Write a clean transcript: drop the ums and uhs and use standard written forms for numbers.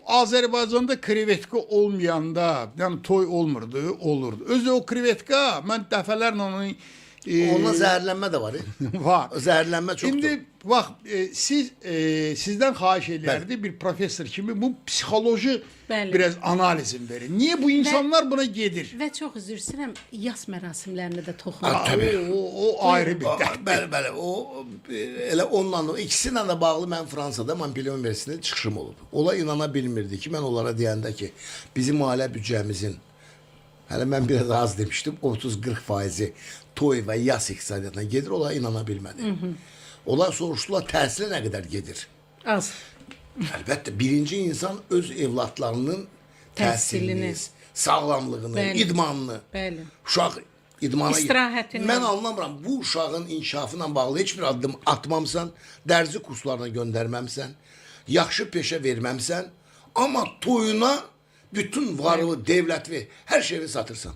Azərbaycanda krevetka olmayanda, yəni toy olmurdu, olurdu. Özü o krevetka, mən dəfələrlə onu Ondan zəhərlənmə də var. var. Zəhərlənmə çoxdur. İndi bax, sizdən xahiş edərdi bir professor kimi bu psixoloji Bəli. biraz analizin verin. Niye bu insanlar buna gedir? Və çox üzr istəyirəm, yas mərasimlərinə də toxunur. Tabii. O ayrı bir dərd. Bəli, bəli. O elə onunla, ikisi ilə də bağlı mən Fransada Montpellier Universitetində çıxışım olub. Ola inana bilmirdi ki, mən onlara deyəndə ki, bizim ailə büdcəmizin, hələ mən biraz az demişdim, 30-40% toy və yas iqtisadiyyatına gedir, onlara inana bilmədi. Onlar soruşdular, təhsilə nə qədər gedir? Az. Əlbəttə, birinci insan öz evlatlarının təhsilini, sağlamlığını, Bəli. idmanını, Bəli. uşaq idmana İstirahətini. Mən anlamıram, bu uşağın inkişafına bağlı heç bir addım atmamsan, dərzi kurslarına göndərməmsən, yaxşı peşə verməmsən, amma toyuna bütün varlığı, devləti, hər şeyini satırsan.